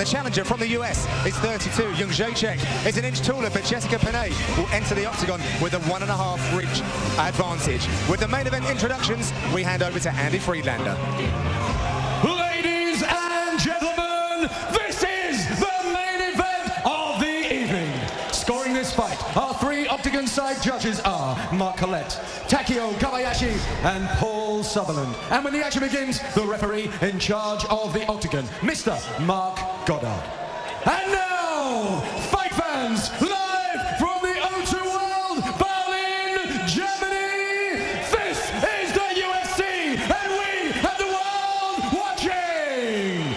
the challenger from the US is 32. Jedrzejczyk is an inch taller, but Jessica Penne will enter the octagon with a 1.5 reach advantage. With the main event introductions, we hand over to Andy Friedlander. Ladies and gentlemen, this is the main event of the evening. Scoring this fight, our three octagon side judges are Mark Collette, Takeo Kobayashi, and Paul Sutherland. And when the action begins, the referee in charge of the octagon, Mr. Mark Goddard. And now, fight fans, live from the O2 World, Berlin, Germany, this is the UFC, and we have the world watching.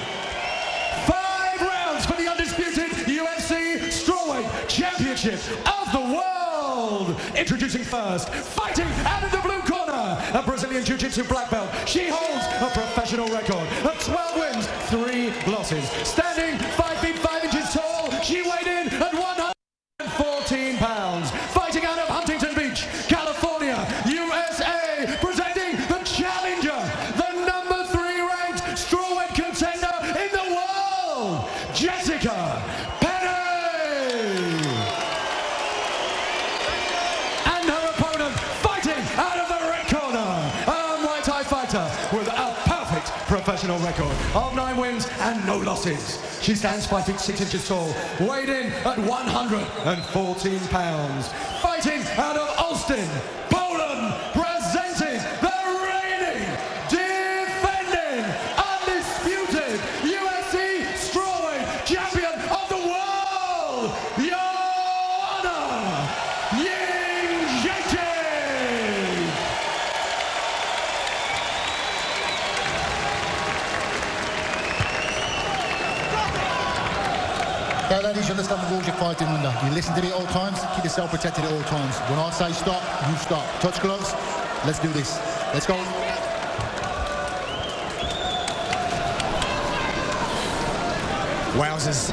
5 rounds for the undisputed UFC Strawweight Championship of the world. Introducing first, fighting out of the blue corner, a Brazilian Jiu-Jitsu black belt. She holds a professional record of 12 wins, 3 losses. Standing 5 feet 5 inches tall, she weighed in at 114 pounds. Fighting out of Huntington Beach, California, USA, presenting the challenger, the #3 ranked strawweight contender in the world, Jessica Penne. And her opponent, fighting out of the red corner, a Muay Thai fighter with a perfect professional record of 9 wins and no losses. She stands 5 feet 6 inches tall, weighed in at 114 pounds. Fighting out of Austin, Poland, presenting the reigning, defending, undisputed UFC strawweight champion of the world, Joanna Jedrzejczyk. Now, ladies, you understand the rules you're fighting under. You listen to me at all times, keep yourself protected at all times. When I say stop, you stop. Touch gloves, let's do this. Let's go. Wowzers.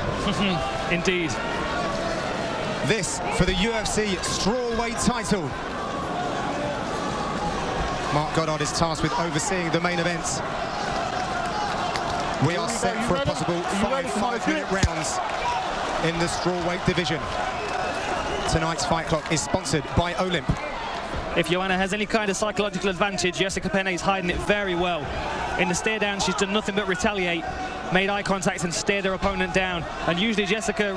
Indeed. This for the UFC strawweight title. Mark Goddard is tasked with overseeing the main event. We are set for a possible 5 5-minute rounds in the strawweight division. Tonight's fight clock is sponsored by Olymp. If Joanna has any kind of psychological advantage, Jessica Penne is hiding it very well. In the stare down, she's done nothing but retaliate, made eye contact and stared her opponent down. And usually Jessica's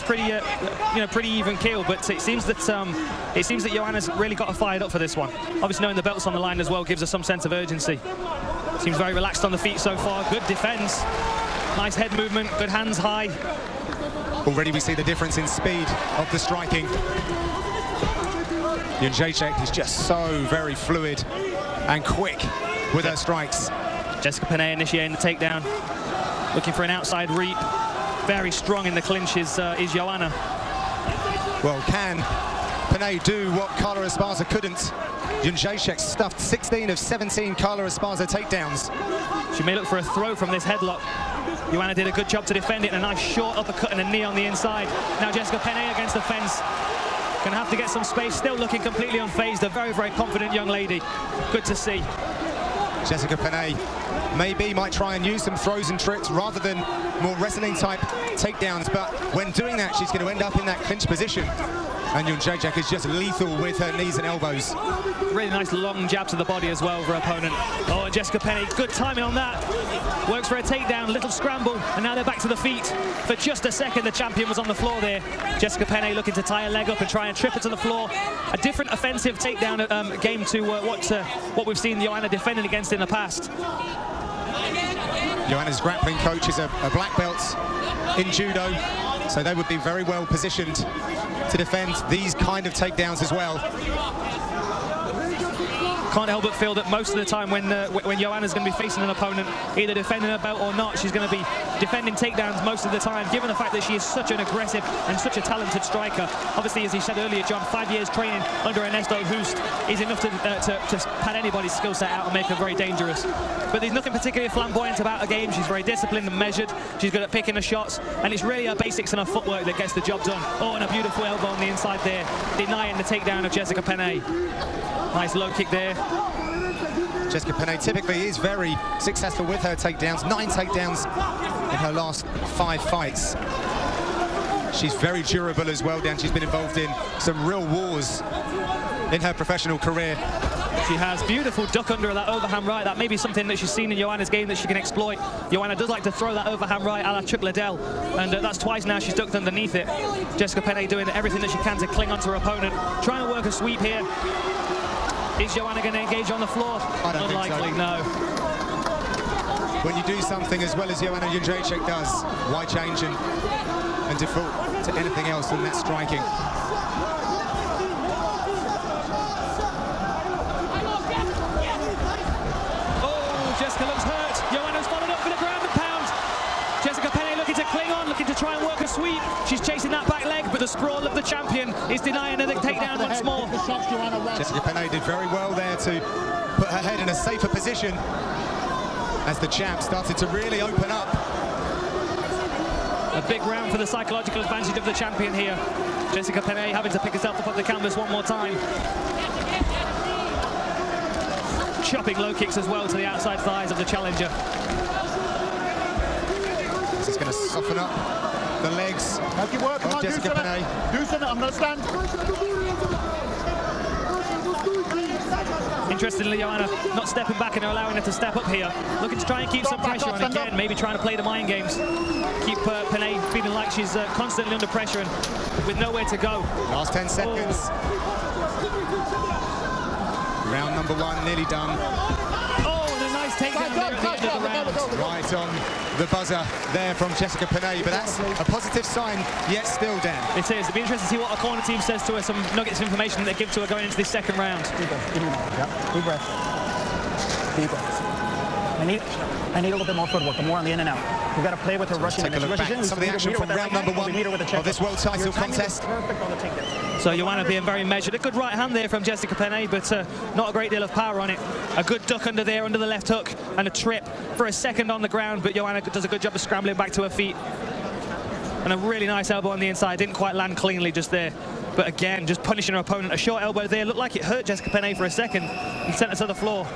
pretty even keel, but it seems that Joanna's really got her fired up for this one. Obviously knowing the belt's on the line as well gives her some sense of urgency. Seems very relaxed on the feet so far. Good defense, nice head movement, good hands high. Already we see the difference in speed of the striking. Jedrzejczyk is just so very fluid and quick with her strikes. Jessica Penne initiating the takedown, looking for an outside reap. Very strong in the clinch is Joanna. Well, can Penne do what Carla Esparza couldn't? Jedrzejczyk stuffed 16 of 17 Carla Esparza takedowns. She may look for a throw from this headlock. Joanna did a good job to defend it, and a nice short uppercut and a knee on the inside. Now Jessica Penne against the fence. Gonna have to get some space, still looking completely unfazed. A very, very confident young lady. Good to see. Jessica Penne might try and use some throws and tricks rather than more wrestling type takedowns, but when doing that, she's going to end up in that clinch position. And Jedrzejczyk is just lethal with her knees and elbows. Really nice long jab to the body as well of her opponent. Oh, and Jessica Penne, good timing on that. Works for a takedown, little scramble, and now they're back to the feet. For just a second, the champion was on the floor there. Jessica Penne looking to tie her leg up and try and trip her to the floor. A different offensive takedown game to what we've seen Joanna defending against in the past. Joanna's grappling coach is a black belt in judo, so they would be very well positioned to defend these kind of takedowns as well. Can't help but feel that most of the time when Joanna's going to be facing an opponent, either defending her belt or not, she's going to be defending takedowns most of the time, given the fact that she is such an aggressive and such a talented striker. Obviously, as you said earlier, John, 5 years training under Ernesto Hoost is enough to pad anybody's skill set out and make her very dangerous. But there's nothing particularly flamboyant about her game. She's very disciplined and measured. She's good at picking her shots, and it's really her basics and her footwork that gets the job done. Oh, and a beautiful elbow on the inside there, denying the takedown of Jessica Penne. Nice low kick there. Jessica Penne typically is very successful with her takedowns. 9 takedowns in her last 5 fights. She's very durable as well, Dan. She's been involved in some real wars in her professional career. She has beautiful duck under that overhand right. That may be something that she's seen in Joanna's game that she can exploit. Joanna does like to throw that overhand right a la Chuck Liddell, and that's twice now she's ducked underneath it. Jessica Penne doing everything that she can to cling onto her opponent, trying to work a sweep here. Is Joanna going to engage on the floor? Unlikely, no. When you do something as well as Joanna Jedrzejczyk does, why change and default to anything else than that striking? Jessica looks hurt. Joanna's followed up for the ground and pound. Jessica Penne looking to cling on, looking to try and work a sweep. She's chasing that back leg, but the sprawl of the champion is denying her the takedown once more. Jessica Penne did very well there to put her head in a safer position as the champ started to really open up. A big round for the psychological advantage of the champion here. Jessica Penne having to pick herself up on the canvas one more time. Chopping low kicks as well to the outside thighs of the challenger. This is going to soften up the legs Now keep working of on, Jessica Penne. Do something, I'm going to stand. Interestingly, Joanna not stepping back and allowing her to step up here. Looking to try and keep some pressure on again, maybe trying to play the mind games. Keep Penne feeling like she's constantly under pressure and with nowhere to go. Last 10 seconds. Round number 1 nearly done. Oh, and a nice takedown there at the end of the round. Right on the buzzer there from Jessica Penne, but that's a positive sign, yet still, Dan. It is. It'd be interesting to see what our corner team says to her, some nuggets of information that they give to her going into this second round. Deep breath. Deep breath. Deep breath. I need a little bit more footwork, more on the in and out. We've got to play with her rushing. Take a look back at some of the action from round number 1 of this world title contest. So Joanna being very measured. A good right hand there from Jessica Penne, but not a great deal of power on it. A good duck under there, under the left hook, and a trip for a second on the ground, but Joanna does a good job of scrambling back to her feet. And a really nice elbow on the inside. Didn't quite land cleanly just there. But again, just punishing her opponent. A short elbow there. Looked like it hurt Jessica Penne for a second and sent her to the floor.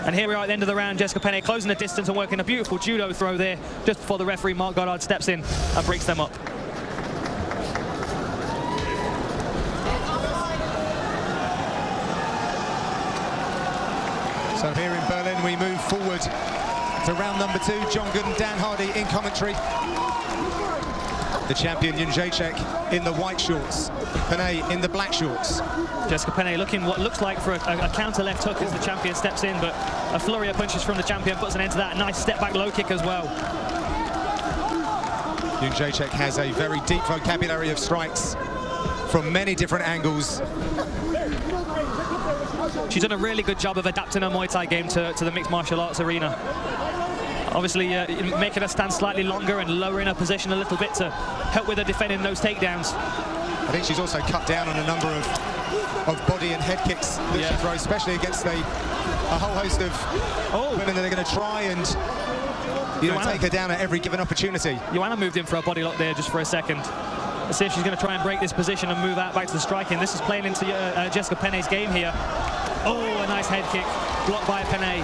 And here we are at the end of the round. Jessica Penne closing the distance and working a beautiful judo throw there just before the referee Mark Goddard steps in and breaks them up. So here in Berlin, we move forward to round number 2. John Good and Dan Hardy in commentary. The champion Jedrzejczyk in the white shorts, Penne in the black shorts. Jessica Penne looking what looks like for a counter left hook as the champion steps in, but a flurry of punches from the champion puts an end to that. Nice step back low kick as well. Jedrzejczyk has a very deep vocabulary of strikes from many different angles. She's done a really good job of adapting her Muay Thai game to the mixed martial arts arena. Obviously making her stand slightly longer and lowering her position a little bit to help with her defending those takedowns. I think she's also cut down on a number of body and head kicks that she throws, especially against a whole host of women that are going to try and take her down at every given opportunity. Joanna moved in for a body lock there just for a second. Let's see if she's going to try and break this position and move out back to the striking. This is playing into Jessica Penne's game here. Oh, a nice head kick blocked by Penne.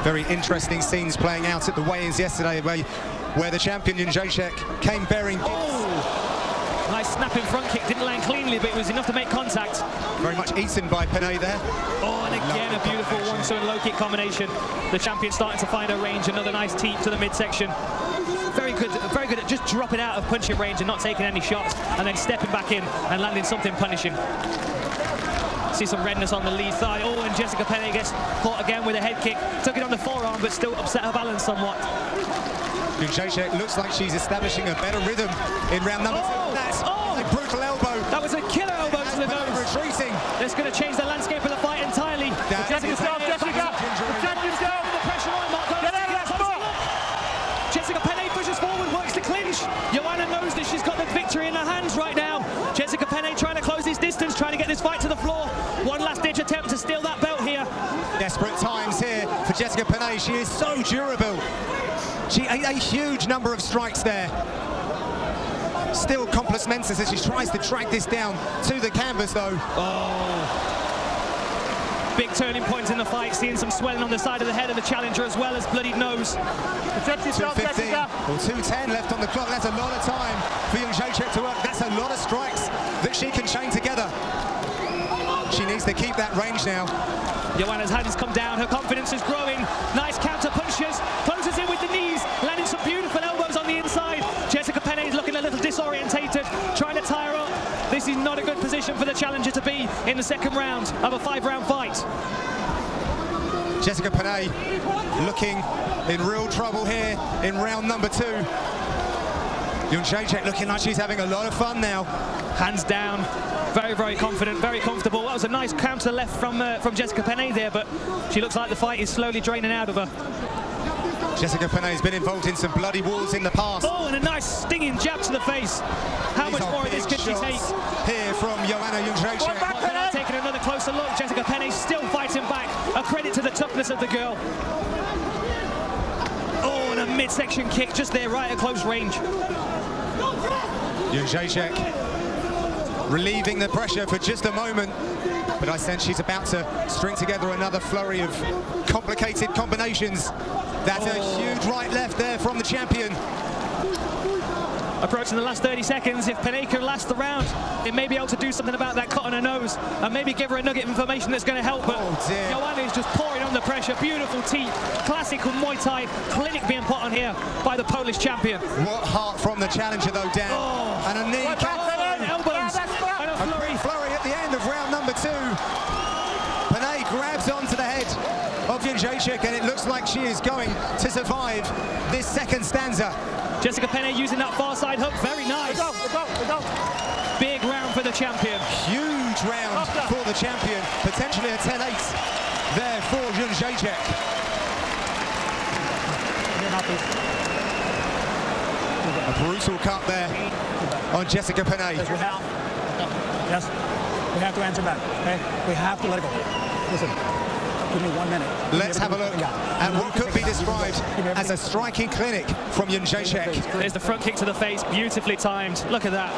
Very interesting scenes playing out at the weigh-ins yesterday where the champion Jedrzejczyk came bearing gifts. Oh, nice snapping front kick, didn't land cleanly, but it was enough to make contact. Very much eaten by Penne there. Oh, and again a beautiful 1-2 and low kick combination. The champion starting to find her range, another nice teep to the midsection. Very good at just dropping out of punching range and not taking any shots, and then stepping back in and landing something punishing. See some redness on the lead thigh. Oh, and Jessica Penne gets caught again with a head kick. Took it on the forearm, but still upset her balance somewhat. Jedrzejczyk looks like she's establishing a better rhythm in round number 2. That's a brutal elbow. That was a killer elbow to the nose. Retreating. That's going to change the landscape of the fight entirely. Jessica's down, Jessica! Champion's down! The pressure on Mark Goddard. Get out of that spot! Jessica Penne pushes forward, works to clinch. Joanna knows that she's got the victory in her hands right now. Jessica Penne trying to close this distance, trying to get this fight to the floor. One last ditch attempt to steal that belt here. Desperate times here for Jessica Penne. She is so durable. She ate a huge number of strikes there. Still complex mentis as she tries to drag this down to the canvas though. Oh. Big turning point in the fight, seeing some swelling on the side of the head of the challenger as well as bloodied nose. 2:15 or 2:10 left on the clock. That's a lot of time for Jedrzejczyk to work. That's a lot of strikes that she can chain together. She needs to keep that range now. Joanna's hand has come down, her confidence is growing. Nice counter punches, closes in with the knees, landing some beautiful elbows on the inside. Jessica Penne is looking a little disorientated, trying to tie her up. This is not a good position for the challenger to be in the second round of a 5-round fight. Jessica Penne looking in real trouble here in round number 2. Jedrzejczyk looking like she's having a lot of fun now. Hands down, very, very confident, very comfortable. That was a nice counter left from Jessica Penne there, but she looks like the fight is slowly draining out of her. Jessica Penne has been involved in some bloody wars in the past. Oh, and a nice stinging jab to the face. How much more of this could she take? Here from Joanna Jedrzejczyk. Taking another closer look. Jessica Penne still fighting back. A credit to the toughness of the girl. Oh, and a midsection kick just there, right at close range. Jedrzejczyk relieving the pressure for just a moment, but I sense she's about to string together another flurry of complicated combinations. That's a huge right-left there from the champion. Approaching the last 30 seconds, if Penne can last the round, it may be able to do something about that cut on her nose and maybe give her a nugget of information that's going to help. But Joanna is just pouring on the pressure. Beautiful teeth, classical Muay Thai clinic being put on here by the Polish champion. What heart from the challenger though, Dan. Oh. And a knee Elbows. And a flurry. Flurry at the end of round number 2. Penne grabs onto the head of Jedrzejczyk, and it looks like she is going to survive this second stanza. Jessica Penne using that far side hook, very nice. Big round for the champion. Huge round for the champion, potentially a 10-8 there for Jedrzejczyk. A brutal cut there on Jessica Penne. Yes, we have to answer back, okay? We have to let it go. Listen. Give me 1 minute. Let's have a look at what could be described as a striking clinic from Jedrzejczyk. There's the front kick to the face, beautifully timed. Look at that.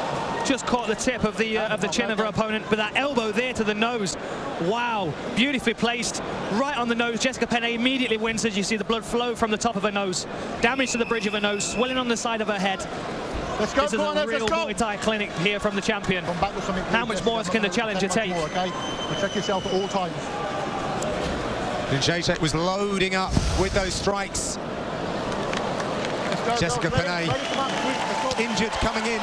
Just caught the tip of the chin of her opponent, but that elbow there to the nose. Wow, beautifully placed, right on the nose. Jessica Penne immediately wins as you see the blood flow from the top of her nose. Damage to the bridge of her nose, swelling on the side of her head. Let's go, this is a real Muay Thai clinic here from the champion. How much more can the challenger take? Check yourself at all times. Jedrzejczyk was loading up with those strikes. Jessica Penne injured coming in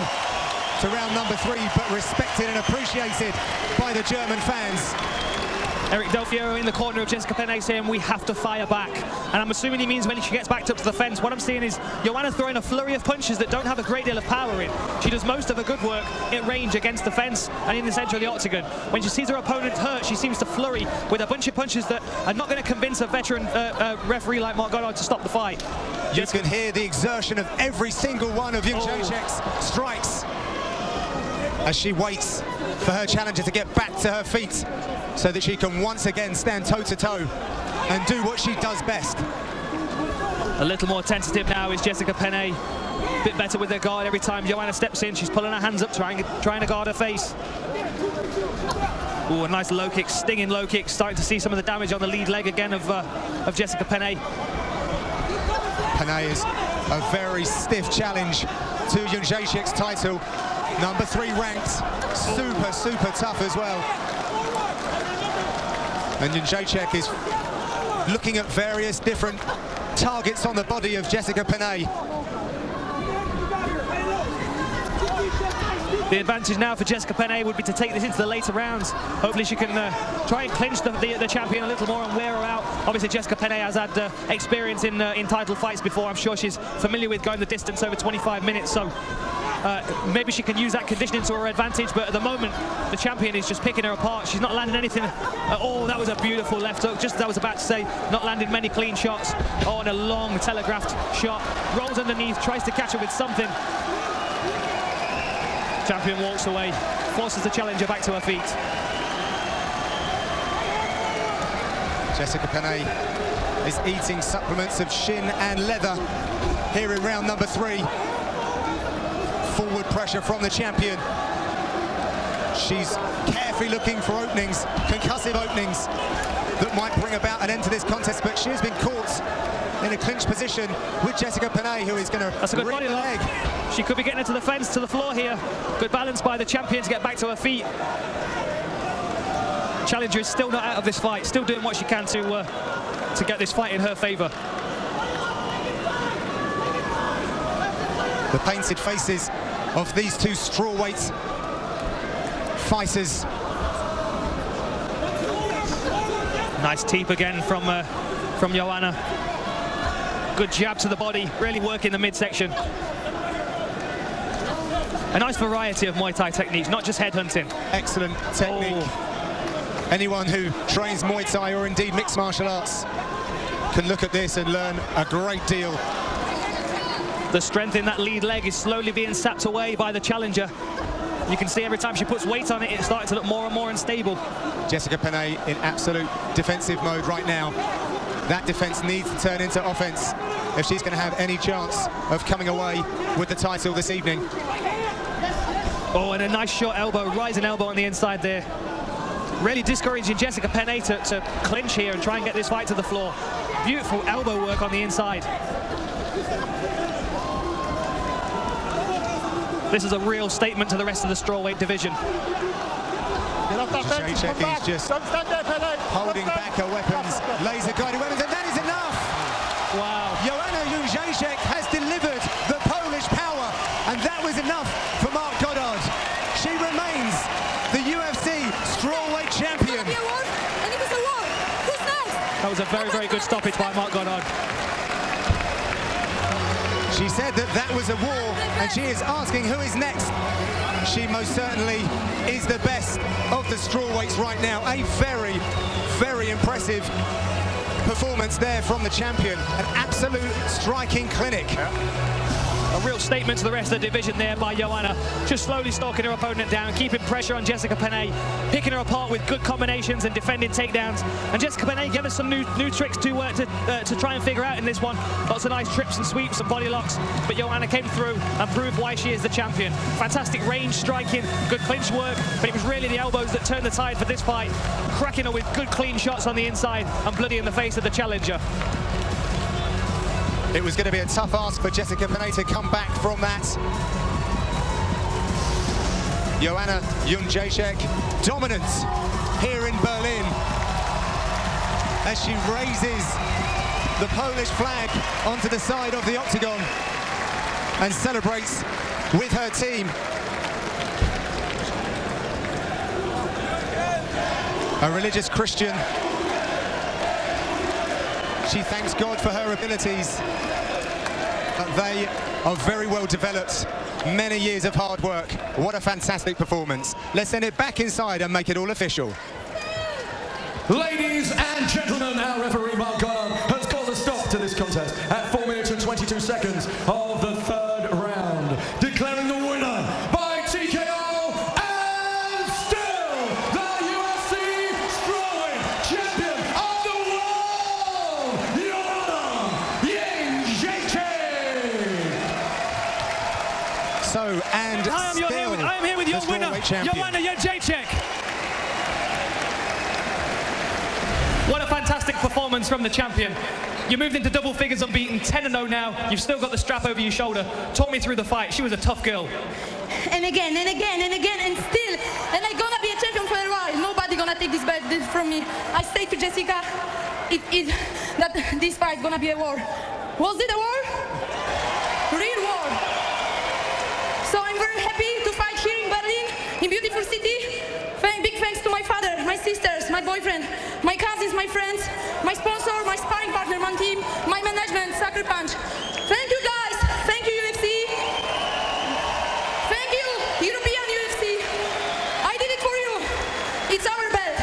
to round number 3, but respected and appreciated by the German fans. Eric Del Fiero in the corner of Jessica Penne saying we have to fire back. And I'm assuming he means when she gets backed up to the fence. What I'm seeing is Joanna throwing a flurry of punches that don't have a great deal of power in. She does most of her good work at range against the fence and in the center of the octagon. When she sees her opponent hurt, she seems to flurry with a bunch of punches that are not going to convince a veteran referee like Mark Goddard to stop the fight. You can hear the exertion of every single one of Jedrzejczyk's strikes as she waits for her challenger to get back to her feet so that she can once again stand toe-to-toe and do what she does best. A little more tentative now is Jessica Penne. A bit better with her guard every time Joanna steps in. She's pulling her hands up, trying to guard her face. Ooh, a nice low kick, stinging low kick. Starting to see some of the damage on the lead leg again of Jessica Penne. Penne is a very stiff challenge to Jedrzejczyk's title. Number 3 ranked, super tough as well. And Jedrzejczyk is looking at various different targets on the body of Jessica Penne. The advantage now for Jessica Penne would be to take this into the later rounds. Hopefully she can try and clinch the champion a little more and wear her out. Obviously Jessica Penne has had experience in title fights before. I'm sure she's familiar with going the distance over 25 minutes. So maybe she can use that conditioning to her advantage, but at the moment the champion is just picking her apart. She's not landing anything. Oh, that was a beautiful left hook, just as I was about to say, not landing many clean shots. Oh, and a long telegraphed shot, rolls underneath, tries to catch her with something. Champion walks away, forces the challenger back to her feet. Jessica Penne is eating supplements of shin and leather here in round number 3. Forward pressure from the champion. She's carefully looking for openings, concussive openings, that might bring about an end to this contest, but she has been caught in a clinch position with Jessica Penne, who is going to That's a good body lock. She could be getting her to the fence, to the floor here. Good balance by the champion to get back to her feet. Challenger is still not out of this fight, still doing what she can to get this fight in her favour. The painted faces of these two strawweight fighters. Nice teep again from Joanna. Good jab to the body, really working the midsection. A nice variety of Muay Thai techniques, not just headhunting. Excellent technique. Oh. Anyone who trains Muay Thai or indeed mixed martial arts can look at this and learn a great deal. The strength in that lead leg is slowly being sapped away by the challenger. You can see every time she puts weight on it, it's starting to look more and more unstable. Jessica Penne in absolute defensive mode right now. That defense needs to turn into offense if she's going to have any chance of coming away with the title this evening. Oh, and a nice short elbow, rising elbow on the inside there. Really discouraging Jessica Penne to clinch here and try and get this fight to the floor. Beautiful elbow work on the inside. This is a real statement to the rest of the strawweight division. Jedrzejczyk is just holding back her weapons, laser-guided weapons, and that is enough! Wow. Joanna Jedrzejczyk has delivered the Polish power, and that was enough for Mark Goddard. She remains the UFC strawweight champion. That was a very, very good stoppage by Mark Goddard. She said that that was a war, and she is asking who is next. She most certainly is the best of the strawweights right now. A very, very impressive performance there from the champion. An absolute striking clinic. A real statement to the rest of the division there by Joanna. Just slowly stalking her opponent down, keeping pressure on Jessica Penne, picking her apart with good combinations and defending takedowns. And Jessica Penne gave us some new tricks to try and figure out in this one. Lots of nice trips and sweeps and body locks. But Joanna came through and proved why she is the champion. Fantastic range striking, good clinch work, but it was really the elbows that turned the tide for this fight. Cracking her with good clean shots on the inside and bloody in the face of the challenger. It was going to be a tough ask for Jessica Penne to come back from that. Joanna Jedrzejczyk dominant here in Berlin as she raises the Polish flag onto the side of the octagon and celebrates with her team. A religious Christian. She thanks God for her abilities, but they are very well developed. Many years of hard work. What a fantastic performance. Let's send it back inside and make it all official. Ladies and gentlemen, our referee Mark Goddard has called a stop to this contest at 4 minutes and 22 seconds of the third round, declaring the winner by TKO and still the UFC strawweight champion of the world, Joanna Jedrzejczyk. So, and I am here with your winner, Joanna Jedrzejczyk. What a fantastic performance from the champion. You moved into double figures unbeaten, 10-0 now. You've still got the strap over your shoulder. Talk me through the fight. She was a tough girl. And again, and again, and again, and still. And I'm gonna be a champion for a while. Nobody gonna take this belt from me. I say to Jessica, that this fight gonna be a war. Was it a war? Real war. So I'm very happy to fight here in Berlin, in beautiful city. Big thanks to my father, my sisters, my boyfriend, my cousins, my friends, my sponsor, my sparring partner, my team, my management, Sucker Punch. Thank you guys. Thank you UFC. Thank you European UFC. I did it for you. It's our belt.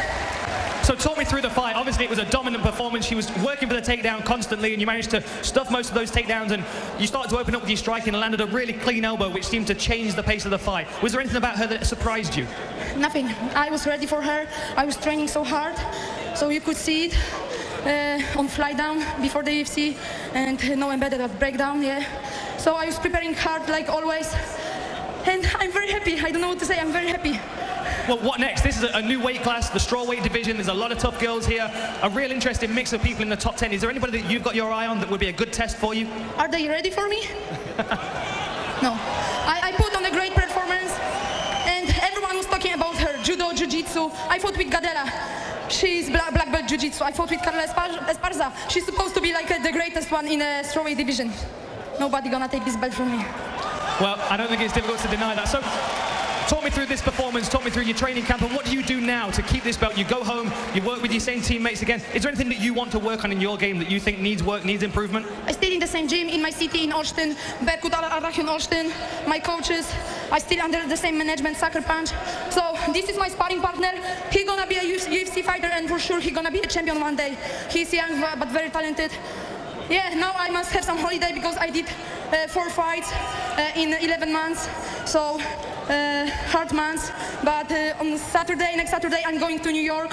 So talk me through the fight. Obviously it was a dominant performance. She was working for the takedown constantly and you managed to stuff most of those takedowns and you started to open up with your striking and landed a really clean elbow which seemed to change the pace of the fight. Was there anything about her that surprised you? Nothing. I was ready for her. I was training so hard. So you could see it on fly down before the UFC and no embedded at breakdown, yeah. So I was preparing hard like always. And I'm very happy. I don't know what to say. I'm very happy. Well, what next? This is a new weight class, the strawweight division. There's a lot of tough girls here. A real interesting mix of people in the top 10. Is there anybody that you've got your eye on that would be a good test for you? Are they ready for me? No. I put on a great performance, and everyone was talking about her. Judo, jiu-jitsu. I fought with Gadela. She's black belt jiu-jitsu. I fought with Carla Esparza. She's supposed to be like the greatest one in the strawweight division. Nobody gonna take this belt from me. Well, I don't think it's difficult to deny that. So, talk me through this performance, talk me through your training camp, and what do you do now to keep this belt? You go home, you work with your same teammates again. Is there anything that you want to work on in your game that you think needs work, needs improvement? I stay in the same gym in my city in Austin, Berkut Arachion Austin, my coaches. I still under the same management, Sucker Punch. So this is my sparring partner. He's gonna be a UFC fighter, and for sure he's gonna be a champion one day. He's young but very talented. Yeah, now I must have some holiday because I did 4 fights in 11 months, so hard months. But on next Saturday, I'm going to New York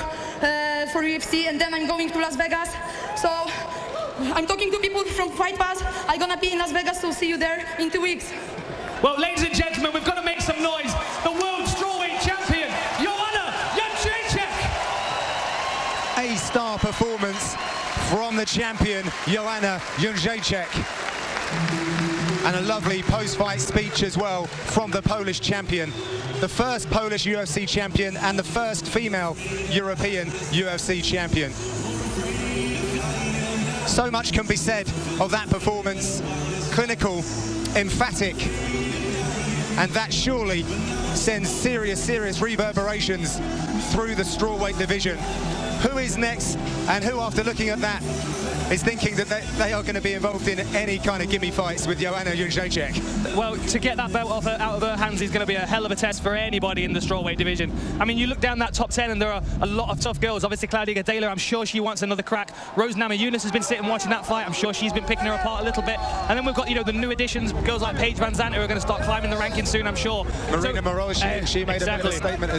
for UFC, and then I'm going to Las Vegas. So I'm talking to people from Fight Pass. I'm gonna be in Las Vegas, so see you there in 2 weeks. Well, ladies and gentlemen, we've got to make some noise. The world strawweight champion, Joanna Jedrzejczyk. A star performance from the champion, Joanna Jedrzejczyk. And a lovely post-fight speech as well from the Polish champion. The first Polish UFC champion and the first female European UFC champion. So much can be said of that performance. Clinical, emphatic, and that surely sends serious reverberations through the strawweight division. Who is next, and who, after looking at that, is thinking that they are going to be involved in any kind of gimme fights with Joanna Jedrzejczyk? Well, to get that belt out of her hands is going to be a hell of a test for anybody in the strawweight division. I mean, you look down that top 10 and there are a lot of tough girls. Obviously, Claudia Gadelha, I'm sure she wants another crack. Rose Namajunas has been sitting watching that fight. I'm sure she's been picking her apart a little bit. And then we've got, you know, the new additions, girls like Paige Van Zandt, who are going to start climbing the rankings soon, I'm sure. Marina Moroz, she made a statement as